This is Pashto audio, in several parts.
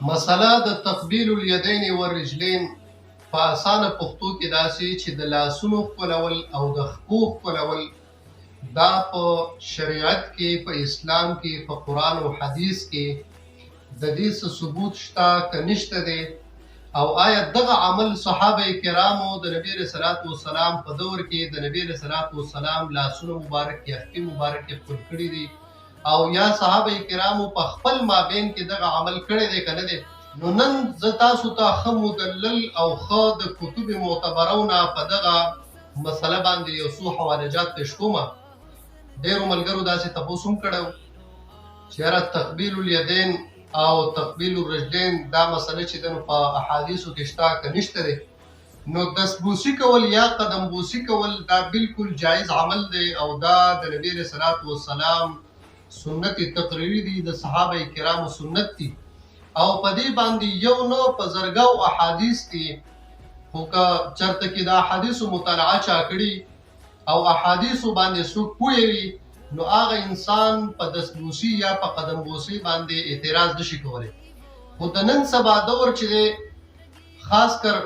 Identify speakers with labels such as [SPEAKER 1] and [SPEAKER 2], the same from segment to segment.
[SPEAKER 1] مسله د تقبیل الیدین والرجلین په اسانه پښتو کې داسې چې د لاسونو ښکلول او د خپو ښکلول دا په شریعت کې، په اسلام کې، په قرآن او حدیث کې د دې څه ثبوت شته که نشته دی؟ او آیا دغه عمل صحابه کرامو د نبی علیه الصلاۃ والسلام په دور کې د نبی علیه الصلاۃ والسلام لاسونه مبارک یا خپې مبارک ښکل کړي دي، او یا صحابه کرامو په خپل مابین کې دغه عمل کړی دی که نه دی؟ نو نن زه تاسو ته ښه مدلل او ښه د کتب معتبرونه په دغه مسله باندې یو څو حوالجات پیش کوم. ډېرو ملګرو داسې تپوس هم کړی و چې یاره تقبیل الیدین او تقبیل الرجلین دا مسله چې ده نو په احادیثو کې شته که نشته دی؟ نو دستبوسي کول یا قدم بوسي کول دا بالکل جایز عمل دی، او دا د نبی علیه الصلاۃ والسلام سنت تقریري دي، د صحابه کرامو سنت دي، او په دې باندې یو نو په زرګو احادیث دي. خو که چېرته کې د احادیثو مطالعه چا کړي او احادیثو باندې څوک پوه وي، نو هغه انسان په دستبوسي یا په قدم بوسي باندې اعتراض نشي کولی. خو د نن سبا دور چې دی، خاص کر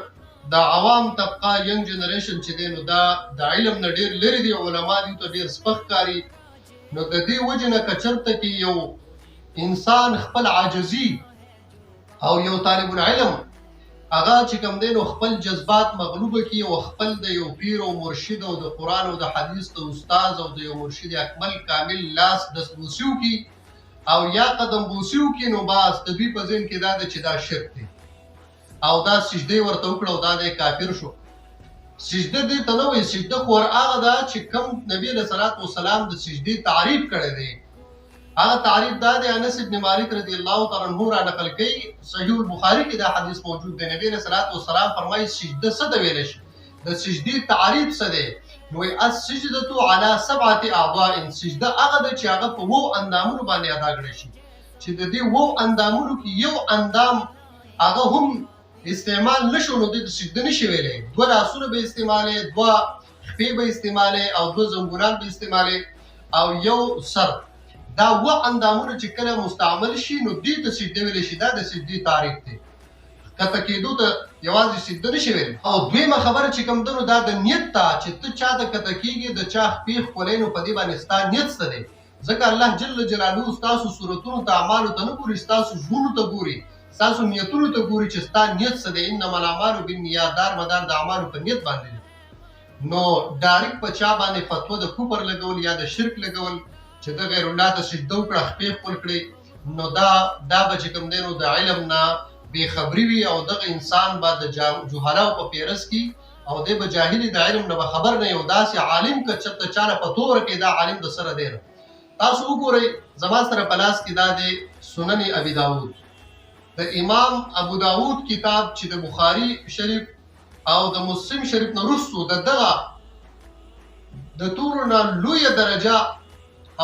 [SPEAKER 1] د عوام طبقه ینګ جنریشن چې دی، نو دا د علم نه ډېر لرې دي، علما دي ته ډېر سپک ښکاري. نو د دې وجې نه که چېرته کې یو انسان خپل عاجزي او یو طالب العلم هغه چې کوم دی نو خپل جذبات مغلوبه کړي او خپل د یو پیر او مرشد او د قرآن او د حدیث د استاد او د یو مرشد اکمل کامل لاس دستبوسي وکړي او یا قدم بوسي وکړي، نو بس د دوی په ذهن کې دا ده چې دا شرک دی او دا سجده ورته وکړه او دا دی کافر شو. سجده دې ته نه وایي، سجده خو هغه ده چې کوم نبي علیه الصلاۃ والسلام د سجدې تعریف کړی دی. هغه تعریف دا دی، انس ابن مالک رضی الله تعالی عنہ را نقل کوي، صحیح البخاری کې دا حدیث موجود دی. نبی علیه الصلاۃ والسلام فرمایي سجده څه ته ویلی شي، د سجدې تعریف څه دی؟ نو السجدة علی 7 اعضاء، سجده هغه ده چې هغه په 9 اندامونو باندې ادا کړی شي، چې د دې 9 اندامونو کې یو اندام هغه هم استعمال نشو، نو د سجده نشي ویلی. 2 لاسونه به استعمالې، 2 خپې به استعمالې، او 2 زنګونان به استعمالې، او یو سر. دا 9 اندامونه چې کله مستعمل شي، نو دې ته سجده ویلی شي. دا د سجدې تعریف دی. کته کېدو ته یوازې سجده نشي ویلی. او دویمه خبره چې کوم ده، نو دا د نیت ته، چې ته چا ته کته کېږي، د چا خپې ښکلې، نو په دې باندې ستا نیت څه دی؟ ځکه الله جل جلاله ستاسو صورتونو ته، اعمالو ته نه ګوري، ستاسو زړونو ته ګوري، ستاسو نیتونو ته ګوري چې ستا نیت څه دی. انما الاعمال بالنیات، دار مدار د اعمالو په نیت باندې دی. نو ډایرکټ په چا باندې فتوا د کفر لګول یا د شرک لګول چې د غیر الله ته سجده وکړه، خپې ښکل کړې، نو دا به چې کوم دی نو د علم نه بېخبري وي، او دغه انسان به د جهلاو په پیرس کې، او دی به جاهلي، د علم نه به خبر نه یو داسې عالم که چېرته چا نه پته ورکړي دا عالم د سره دی. تاسو وګورئ، زما سره په لاس کې دا دی سنن ابي داود، د امام ابو داود کتاب چې د بخاري شریف او د مسلم شریف نه وروستو د دغه د ټولو نه لویه درجه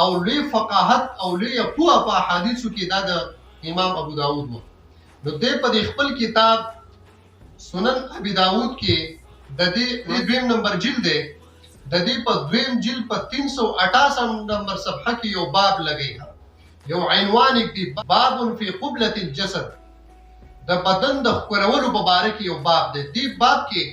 [SPEAKER 1] او لوی فقاهت او لوی پوهه په احادیثو کې دا د امام ابو داود و. نو دی په دې خپل کتاب سنن ابي داود کې د دې 2 نمبر جلد دی، د دې په 2 جلد په 368 نمبر صفحه کې یو باب لګی، یو عنوان دی، باب فی قبلة الجسد، د بدن د ښکلولو په باره کې یو باب دی. دې باب کې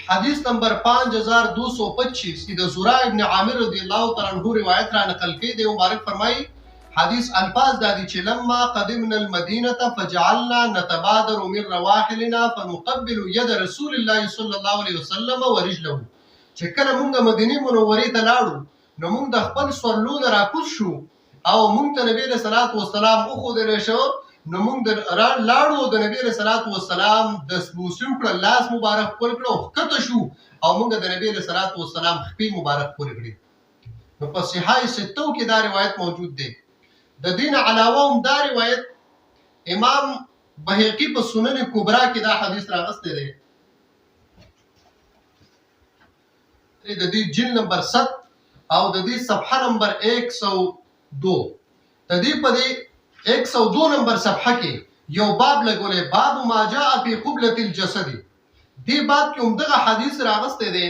[SPEAKER 1] حدیث نمبر 5225 کې د زرا ابن عامر رضی الله تعالی عنہ روایت را نقل کړي دی. مبارک فرمایي، حدیث الفاظ دا دي چې لما قدمنا المدینه فجعلنا نتبادر من رواحلنا فنقبل يد رسول الله صلی الله علیه وسلم ورجله. چې کله مونږ مدینه منورې ته لاړو، نو مونږ د خپل سورلو نه راکوز شو، او مونږ ته نبی علیه الصلاۃ والسلام وښودلی شو، نو مونږ لاړو، د نبی علیه الصلاۃ والسلام دستبوسي وکړه، لاس مبارک ښکل کړه او ښکته شو، او مونږ د نبی علیه الصلاۃ والسلام خپې مبارک ښکلې کړې. نو په صحاح ستو کې دا روایت موجود دی. د دین علاوه هم دا روایت امام بهقي په سنن کبرا کې دا حدیث راغستی دی. د دې جلد نمبر 7 او د دې صفحه نمبر 102، د دې په دې 102 نمبر صفحه کې یو باب لګولې، باب ما جاء فی قبلة الجسد. دې باب کې هم دغه حدیث راغستی دی،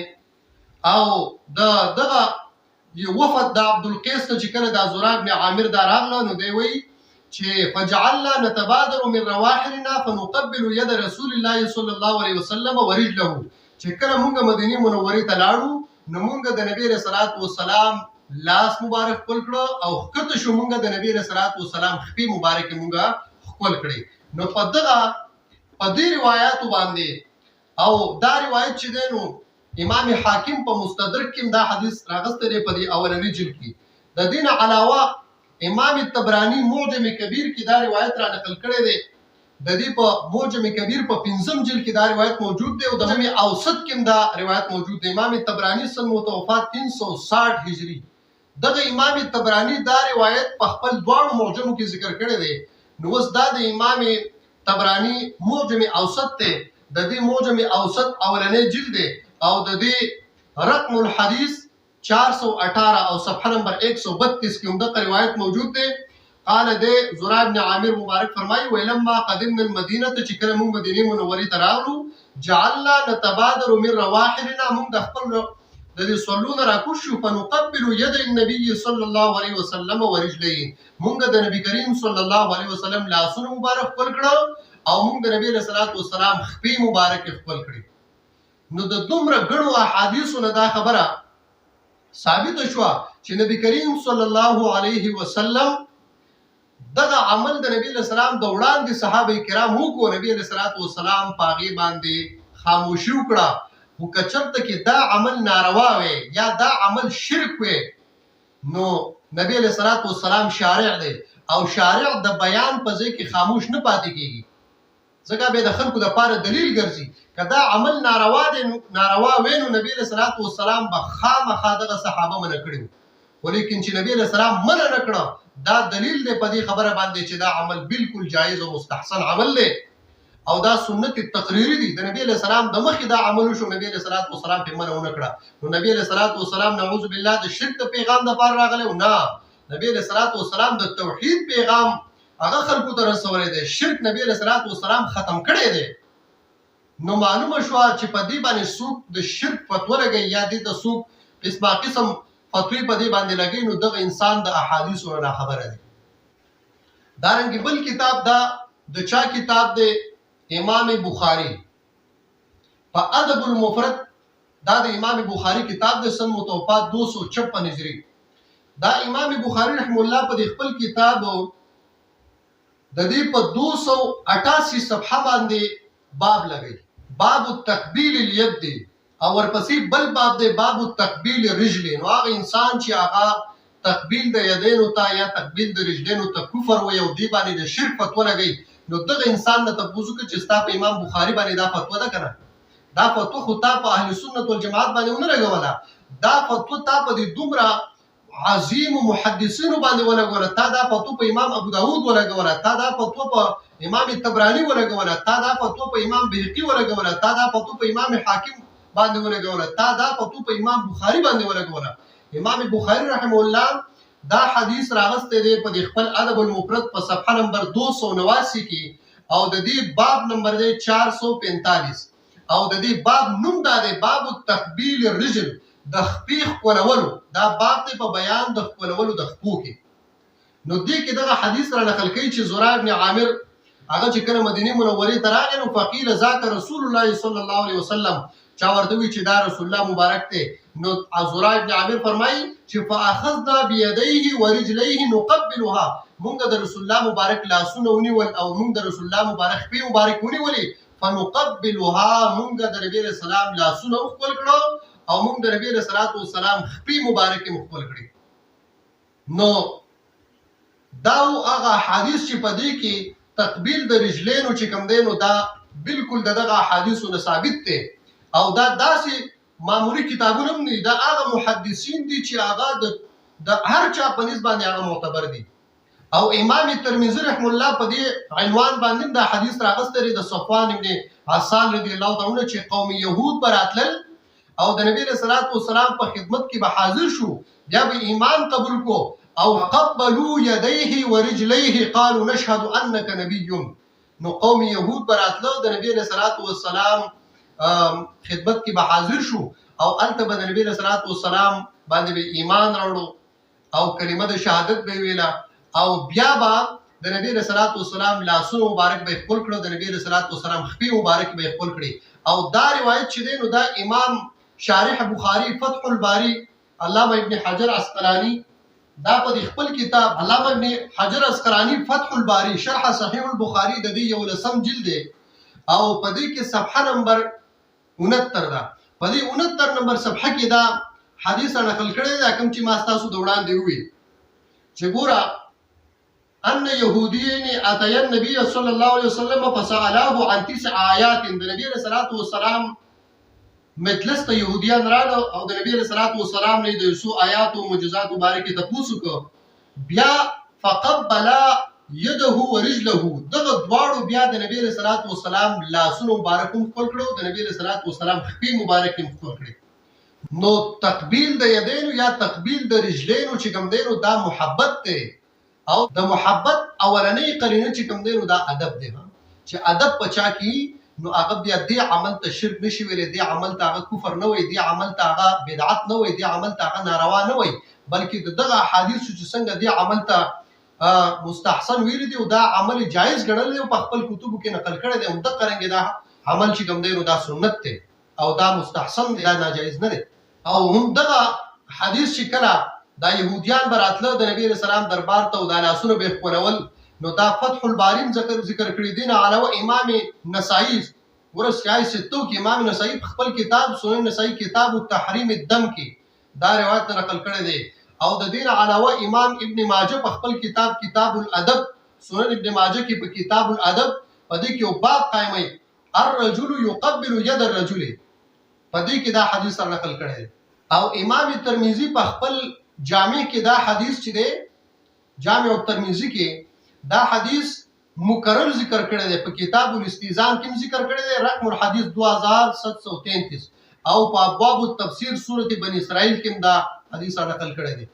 [SPEAKER 1] او دغه یو وفد د عبدالقیس ته چې کله د زرا ابن عامر دا راغله، نو دی وایي چې فجعلنا نتبادر من رواحلنا فنقبل يد رسول الله صلی الله علیه وسلم ورجله، چې کله مونږ مدینه منورې ته لاړو نو مونږ د نبی رسول الله والسلام لاس مبارک خپل کړو او کته شو مونږ د نبی رسول الله والسلام خپې مبارک مونږ خپل کړی. نو په دې روایتو باندې او دا روایت چې دی نو امام حاکم په مستدرک کې دا حدیث راغسته دی په دې اولنی جلد کې. د دین علاوه امام طبرانی معجم کبیر کې دا روایت را نقل کړی دی. د دې په معجم کبیر په 5م جلد کې دا روایت موجود دی او د معجم اوسط کې دا روایت موجود دی. امام طبرانی سن متوفات 360 هجری. دغه امام طبرانی دا روایت په خپل دواړو معجمو کې ذکر کړی دی. نو اوس دا د امام طبرانی معجم اوسط ته د دې معجم اوسط اولنی جلد دی او د دې رقم الحدیث 418 او صفحه نمبر 132 کې هم دغه روایت موجود دی. قال ده زرع بن عامر مبارک فرمایي ولما قدمنا المدینه چې کله موږ مدینه منورې ته راغلو جعلنا نتبادر من رواحلنا، موږ د خپل د دې صلونه راکوش شو فنقبل يد النبي صلى الله عليه وسلم ورجليه، موږ د نبی کریم صلی الله علیه وسلم لاسونه مبارک خپل کړو او موږ د نبی صلی الله علیه وسلم خپې مبارک خپل کړې. نو د دومره ګڼو احادیثو نه دا خبره ثابت شو چې نبی کریم صلی الله علیه وسلم دغه عمل د نبی له سلام د وړاندې صحابه کرام وکړو، نبی له صلوات و سلام پاغي باندې خاموشي وکړه. خو کچرته کې دا عمل ناروا وي یا دا عمل شرک وي نو نبی له صلوات و سلام شارع دی او شارع د بیان په ځای کې خاموش نه پاتې کیږي، ځکه به د خلکو د پاره دلیل ګرځي. کدا عمل ناروا دی ناروا وینو نبی له صلوات و سلام به خامخا دغه صحابه منع کړي، ولیکن چې نبی له سلام منع نه کړه دا دلیل دی په دې خبره باندې چې دا عمل بالکل جایز او مستحسن عمل دی او دا سنت تقریری دی. د نبی له سلام د مخې دا عمل شو، نبی له صلوات و سلام په منع نه کړه. نو نبی له صلوات و سلام نعوذ بالله د شرک د پیغام د پاره راغلی او نه، نبی له صلوات و سلام د توحید پیغام هغه خلکو ته رسولې دی، شرک نبی له صلوات و سلام ختم کړی دی. نو معلومه شو چې په دې باندې څوک د شرک فتوا لګي یا دې ته څوک قسم فتوی په دې باندې لګي نو دغه انسان د احادیثو نه خبره دی. دارنګه بل کتاب دا د چا کتاب دی امام بخاری په ادب المفرد، دا د امام بخاری کتاب د سن متوفات 256 هجری. دا امام بخاری رحم الله په خپل کتاب د دې په 288 صفحه باندې باب لګي، باب التقبیل الید دی او ورپسې بل باب دی باب التقبیل الرجلین. هغه انسان چې هغه تقبیل د یدینو ته یا تقبیل د رجلینو ته کفر وي او دی باندې د شرک فتوا لګي، نو دغه انسان نه تاسو کې چې تاسو امام بخاری باندې دا فتوا ده کنه، دا فتوا خو تاسو په اهل سنت والجماعت باندې ونه لګوله، دا فتوا تاسو په دې دومره عظیم محدثینو باندې ولګوله، تا دا فتوا په امام ابو داود ولګوله، تا دا فتوا په امام طبرانی ولګوله، تا دا فتوا په امام بهقی ولګوله، تا دا فتوا په امام حاکم باندې ولګوله، تا دا فتوا په امام بخاری باندې ولګوله. امام بخاری رحم الله دا حدیث راغسته دی په خپل ادب المفرد په صفحه نمبر 289 کې او د دې باب نمبر دی 445 او د دې باب نوم دا دی باب التقبیل الرجل، د خپې خولولو. دا باب دی په بیان د خولولو د خپو کې. نو دې کې دغه حدیث را نقل کوي چې زرع بن عامر هغه چې کله مدینه منورې ته راغی نو فقیل ذاک رسول الله صلی الله علیه وسلم، چا ورته وی چې دا رسول الله مبارک دی. نو زرع بن عامر فرمایي چې فاخذنا بيديه ورجليه نقبلها، موږ د رسول الله مبارک لاسونه ونیول او موږ د رسول الله مبارک خپې مبارک ونیولې، فنقبلها موږ د نبی رسول الله لاسونه خپل کړو او موږ د نبی رسول الله والسلام خپې مبارک خپل کړې. نو دا هغه حدیث چې په دې کې تقبیل د رجلینو چې کوم دی نو دا بالکل دغه حدیثو نه ثابت دی او دا داسې معمولی کتابونه هم دي، دا هغه محدثین دي چې هغه د هر چا په نسبت باندې هغه معتبر دي. او امام ترمذی رحم الله په دې عنوان باندې دا حدیث راغسته لري د صفوان ابن عسال رضی الله تعالی عنہ چې قوم يهود براتل او د نبی صلی الله علیه وسلم په خدمت کې به حاضر شو، بیا به ایمان قبول کو او قبلوا يديه ورجليه قالوا نشهد انك نبي. نو قوم يهود براتل د نبی صلی الله علیه وسلم خدمت کې به حاضر شو او انت به نبی صلی الله علیه وسلم باندې به ایمان راوړو او کلمه د شهادت به ویلا او بیا به د نبی رسول الله والسلام لاسونه مبارک به خپل کړو، د نبی رسول الله والسلام خپې مبارک به خپل کړي. او دا روایت چې دی نو دا امام شارح بخاری فتح الباری علامه ابن حجر عسقلانی دا په خپل کتاب علامه ابن حجر عسقلانی فتح الباری شرح صحیح البخاری د دې یو لسم جلد دی او په دې کې صفحه نمبر 69 ده. په دې 69 نمبر صفحه کې دا حدیث نقل کړی دا کوم چې ما تاسو د وړاندې وی چې ګوره ان يهوديين اتى النبي صلى الله عليه وسلم فسألاه عن 9 آيات. د نبی رسول الله والسلام مجلس ته يهوديان راغلو او د نبی رسول الله والسلام نه د یسو آیات او معجزات مبارکه ته پوښتنه کو. بیا فقبل يده ورجله دغه دواړو بیا د نبی رسول الله والسلام لاسونو مبارک خپل کړو، د نبی رسول الله والسلام خپې مبارک خپل کړي. نو تقبیل د یدینو یا تقبیل د رجلینو چې کوم دی نو دا محبت دی او د محبت اولنۍ قرینه چې کوم دی نو دا ادب دی. چې ادب پچا کی نو هغه بیا دې عمل ته شرک نشي ویلې، دې عمل ته هغه کفر نه وي، دې عمل ته هغه بدعت نه وي، دې عمل ته هغه ناروا نه وي، بلکې دغه احادیث چې څنګه دې عمل ته مستحسن ویل دي او دا عمل جایز ګڼل دي او په خپل کتبو کې نقل کړی دی. هم د قرنګ دا عمل چې کوم دی نو دا سنت دی او دا مستحسن دی، دا ناجایز نه دی. او هم دغه حدیث چې کله دا يهوديان براتله د نبی رسول الله دربار ته او د لاسونو به خپلول نو دا فتح الباری ذکر کړی دی. نه علاوه امام نسائی ورسای ستو کې امام نسائی خپل کتاب سنن نسائی کتاب التحریم الدم کې دا روایت نقل کړی دی. او د دین علاوه امام ابن ماجه په خپل کتاب کتاب الادب سنن ابن ماجه کې په کتاب الادب په دې کې یو باب قائمي الرجل يقبل يد الرجل په دې کې دا حدیث نقل کړی دی. او امام ترمذی په خپل جامع کې دا حدیث چې دی جامع الترمذی کې دا حدیث مکرر ذکر کړی دی، په کتاب الاستیزان کې ذکر کړی دی رقم الحدیث 2733 او په ابواب التفسیر سورۃ بنی اسرائیل کې دا حدیث نقل کړی دی.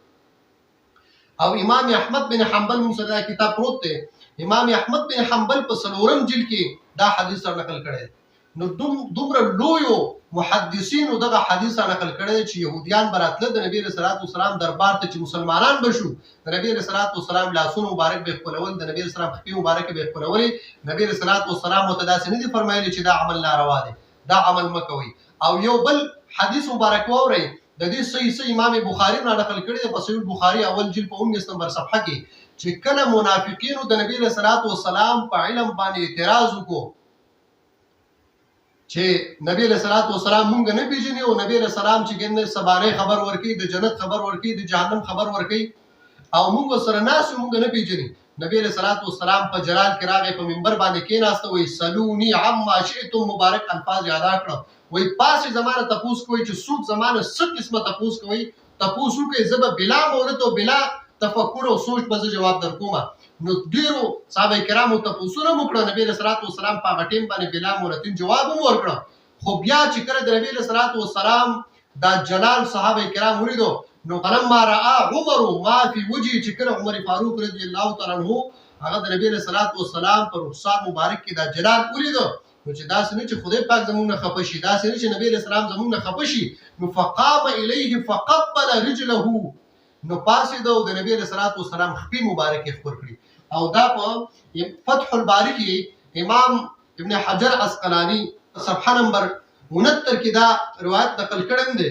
[SPEAKER 1] او امام احمد بن حنبل مسند کتاب پروت دی، امام احمد بن حنبل په سلورم جلد کې دا حدیث نقل کړی دی. نو دومره لویو محدثینو دغه حدیث نقل کړی چې يهوديان براتله د نبی رسول الله والسلام دربار ته چې مسلمانان بشو د نبی رسول الله والسلام لاسونو مبارک به خپلول، د نبی رسول الله خپې مبارک به خپلول. نبی رسول الله والسلام متداسې نه دي فرمایلی چې دا عمل ناروا دی، دا عمل مکوئ. او یو بل حدیث مبارک واورئ د دې صحیح امام بخاری نقل کړی دی په صحیح بخاری اول جلد په 19 نمبر صفحه کې چې کله منافقینو د نبی رسول الله والسلام په علم باندې اعتراض وکړو چې نبی رسول الله والسلام مونږ نه پیژني او نبی رسول الله چې ګنده سباره خبر ورکړي، د جنت خبر ورکړي، د جهنم خبر ورکړي او مونږ سره ناس مونږ نه پیژني. نبی رسول الله والسلام په جلال کې راغی په منبر باندې کېناسته وای سلونی عما شئتم مبارک الفاظ یاد کړو وای پاسه زمانه تپوس کوي چې څوک زمانه څه قسمه تپوس کوي تپوسو کې زب بلا مورد او بلا تفکر او سوچ په جواب درکوم. نو ډیرو صحابه کرامو تپوسونه وکړه، نبی رسول الله والسلام په غټیم باندې بلا مورتین جواب ورکړه. خو بیا چې کړه د نبی رسول الله والسلام دا جلال صحابه کرام ولیدو نو فلما را عمر ما فی وجهه چې کړه عمر فاروق رضی الله تعالی عنہ هغه د نبی رسول الله والسلام پر رخسار مبارک کې دا جلال ولیدو نو چې دا څنګه چې خدای پاک زمونږ نه خپشي، دا څنګه چې نبی رسول الله زمونږ نه خپشي. نو فقام الیه فقبل رجله نو پاسې د نبی رسول الله والسلام خپې مبارک خپل کړی. او دا په فتح الباری کې امام ابن حجر عسقلانی صفحه نمبر 69 کې دا روایت نقل کړم دی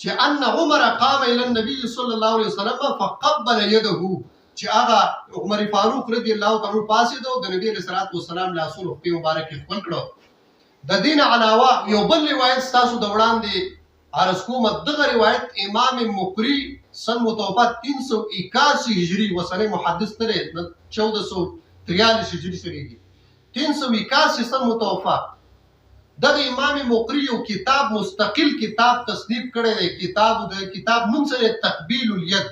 [SPEAKER 1] چې ان عمر قام الى النبي صلى الله عليه وسلم فقبل يده چې هغه عمر فاروق رضی الله تعالی پاسې د نبی رسول الله والسلام لاسونو په مبارک خپل کړو. د دین علاوه یو بل روایت تاسو د وړاندې عرض کوم. دغه روایت امام مقری سن متوفا 381 هجری وسنه محدث تر 1443 هجری سره دي 381 سن متوفا. دغه امام مقری یو کتاب مستقل کتاب تصنیف کړی دی، کتاب نوم سره تقبیل الید.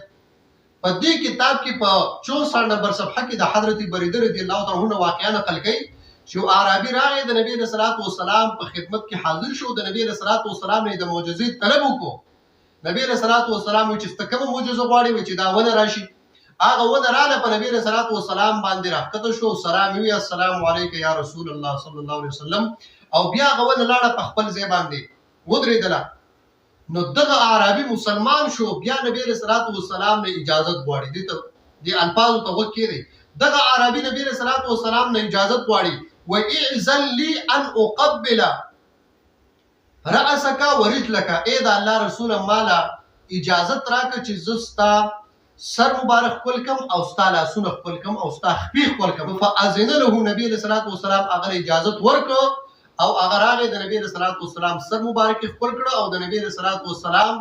[SPEAKER 1] په دې کتاب کې په 64 نمبر صفحه کې د حضرت بریده رضی الله تعالی عنہ واقعا نقل کړي چې عربي راغی د نبی رسول الله والسلام په خدمت کې حاضر شو، د نبی رسول الله والسلام نه د معجزې طلب وکړو. نبی رسول الله والسلام چې ستکمه معجزه غواړي چې دا ونه راشي هغه ونه رااله په نبی رسول الله والسلام باندې راکته شو، سلام وی السلام علیک یا رسول الله صلی الله علیه وسلم او بیا هغه ونه لاړه په خپل ځای باندې ودرېدله. نو دغه عربي مسلمان شو، بیا نبی رسول الله والسلام نه اجازه غواړي دې الفاظو ته غوږ کېږدئ. دغه عربي نبي علیه الصلاة والسلام نه اجازت غواړي وَإِعْزَنْ لِي أَنْ أُقَبِّلَ رأسك ورجلك. اے د الله رسول مالا اجازت راکړه چې زه ستا سر مبارک خپل کم او ستا لاسونه خپل کم او ستا خپې خپل کم. فاذن له نبی علیه الصلاة والسلام هغه اجازت ورکړه او هغه راغی د نبی علیه الصلاة والسلام سر مبارک خپل کړه او د نبی علیه الصلاة والسلام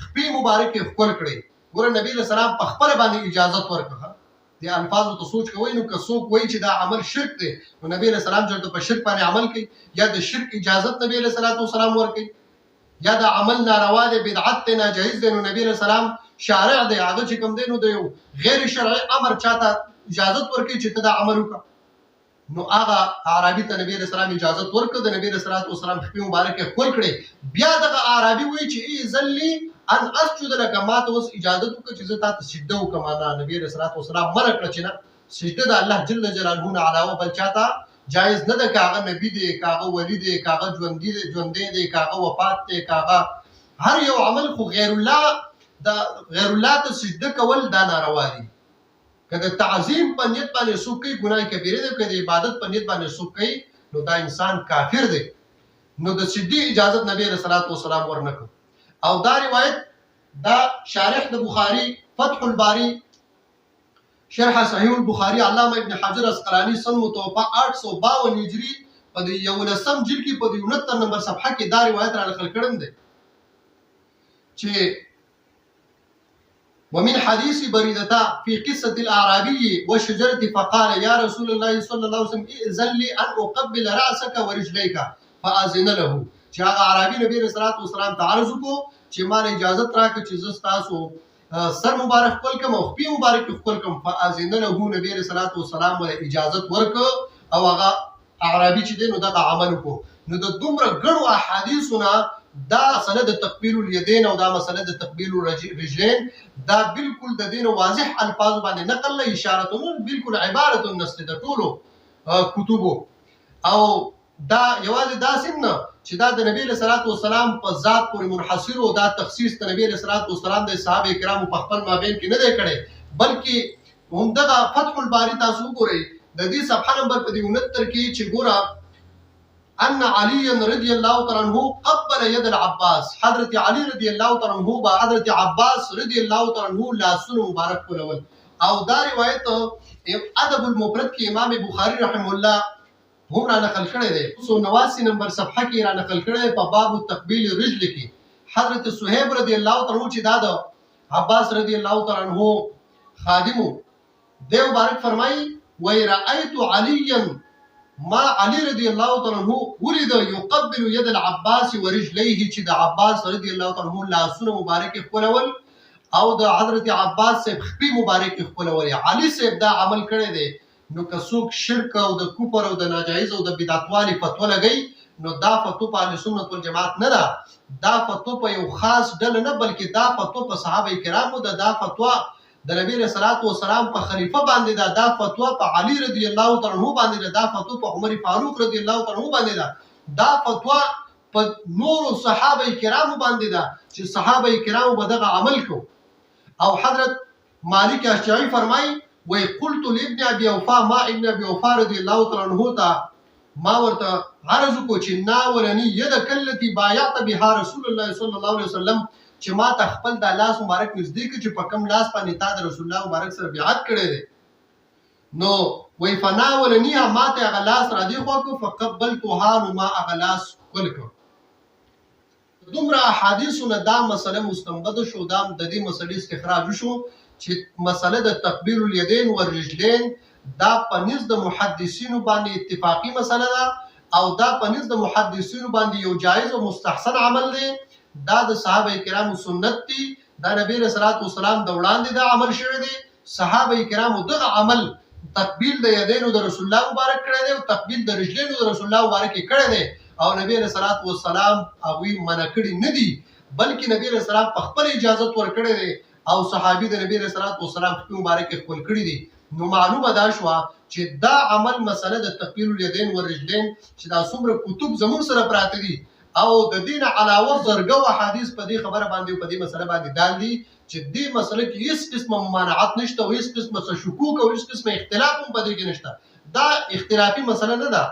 [SPEAKER 1] خپې مبارک خپل کړي. ګوره نبی علیه السلام په خپل باندې اجازت ورکړه. دې الفاظو ته سوچ کوئ نو که څوک وایي چې دا عمل شرک دی نو نبی علیه السلام چېرته په شرک باندې عمل کوي یا د شرک اجازت نبی علیه الصلاة والسلام ورکوي یا دا عمل ناروا دی بدعت دی ناجایز دی نو نبی علیه السلام شارع دی هغه چې کوم دی نو د یو غیر شرعي امر چاته اجازت ورکوي چې ته دا عمل وکړه نو هغه عربي ته نبی علیه السلام اجازت ورکړه د نبی علیه الصلاة والسلام خپې مبارکې ښکل کړې. بیا دغه عربي وایي چې اذن لي ان اسجد لك ما ته اوس اجازت وکړه چې زه تا ته سجده وکړم. نه نبی علیه الصلاة والسلام منع کړه چې نه سجده د الله جل جلاله نه علاوه بل چاته جایز نه ده که هغه نبي دی که هغه ولی دی که هغه ژوندی دی که هغه وفات دی که هغه هر یو عمل خو غیر الله ته سجده کول دا ناروا دي. که د تعظیم په نیت باندې څوک کوي ګناه کبیره دی، که د عبادت په نیت باندې څوک کوي نو دا انسان کافر دی. نو د سجدې اجازت نبی علیه الصلاة والسلام ورنکړ. او دا روایت دا شارح د بخاری فتح الباری شرح صحیح البخاری علامه ابن حجر اسقلانی سن متوفا 852 هجری په 11 جلد کې په 69 نمبر صفحه کې دا روایت را نقل کړم دی چې ومن حديث بريدة في قصة الأعرابي والشجرة فقال يا رسول الله صلى الله عليه وسلم إذن لي أن أقبل رأسك ورجليك فأذن له. چې هغه عربي نبی علیه الصلاة والسلام ته عرض وکړو چې ما له اجازت راکړه چې زه ستاسو سر مبارک خپل کړم او خپې مبارک خپل کړم. فأذن له نبی علیه الصلاة والسلام له اجازت ورکړه او هغه عربي چې دی نو دغه عمل وکړو. نو د دومره ګڼو احادیثونه دا مسله د تقبیل الیدین او دا مسله د تقبیل الرجلین دا بالکل د دین واضح الفاظ باندې نقل له اشاره بالکل عبارت النص د ټولو کتبو او دا یوازې داسې نه چې دا د نبی صلی الله علیه وسلم په ذات پورې منحصر او دا تخصیص د نبی صلی الله علیه وسلم د صحابه کرامو په خپل مابین کې نه دی کړی بلکې همدغه فتح الباری تاسو وګورئ د دې صفحه نمبر په 69 کې چې ګوره ان علي رضی الله تعالی عنہ قبل يد العباس حضرت علي رضی الله تعالی عنہ با حضرت عباس رضی الله تعالی عنہ لاسونه مبارک کولول. او دا روایت ادب المفرد کې امام بخاری رحم الله هم را نقل کړی دی 189 نمبر صفحه کې را نقل کړی په باب التقبیل الرجل کې حضرت صہیب رضی الله تعالی عنہ چې دا د عباس رضی الله تعالی عنہ خادمو دی مبارک فرمایي وای رأيت عليا ما علي رضی الله تعالی عنہ ولید يقبل يد العباس ورجليه چې د عباس رضی الله تعالی عنہ لاسونه مبارک خپلول او د حضرت عباس صاحب خپې مبارک خپلول. علي صاحب دا عمل کړی دی نو که څوک شرک او د کفر او د ناجایز او د بدعت والی فتوا لګی نو دا فتوا په اهل سنت والجماعت نه ده. دا فتوا په یو خاص ډله نه بلکې دا فتوا په صحابه کرامو ده. دا فتوا د نبی صلی الله علیه وسلم په خلیفہ باندې ده. دا فتوا په علي رضی الله تعالی عنہ باندې ده. دا فتوا په عمر فاروق رضی الله تعالی عنہ باندې ده. دا فتوا په نور صحابه کرامو باندې ده چې صحابه کرامو به دغه عمل کو. او حضرت مالک اشعری فرمایي وی قلت لابن ابي اوفا ما ابن ابي اوفا رضی الله تعالی عنہ ته ما ورته عرض کو چې نا ولني يدك التي بايعت بها رسول الله صلی الله علیه وسلم چې ما ته خپل د لاس مبارک نږدې کړ چې په کوم لاس باندې تا د رسول الله مبارک سره بیعت کړی دی نو وی فناولني ما ته هغه لاس را دی خو کو فقبلتها نو ما هغه لاس ولکو. دومره احادیثونه دا مسله مستنبط شو دا د دې مسلې استخراج شو چې مسله د تقبیل الیدین والرجلین دا پنځ د محدثینو باندې اتفاقی مسله ده او دا پنځ د محدثینو باندې یو جایز او مستحسن عمل دی. دا د صحابه کرامو سنت دي. دا نبی صلی الله علیه وسلم د وړاندې دا عمل شوی دی. صحابه کرامو دغه عمل تقبیل د یدینو د رسول الله مبارک کړی دی او تقبیل د رجلینو د رسول الله مبارک کړی دی او نبی صلی الله علیه وسلم هغه منع کړی نه دي بلکې نبی صلی الله علیه وسلم په خپل اجازه ورکړی دی او صحابي د نبی صلی الله علیه وسلم په مبارک خپل کړی دي. نو معلومه دا شو چې دا عمل مسله د تقبیل الیدین والرجلین چې دا څومره کتب زمون سره پراته دي او د دین علاوه زرګو احادیث په دې خبره باندې په دې مسله باندې دال دي چې دې مسله کې هیڅ قسمه ممانعت نشته او هیڅ قسمه شکوک او هیڅ قسمه اختلاف هم پدې کې نشته. دا اختلافي مسله نه ده،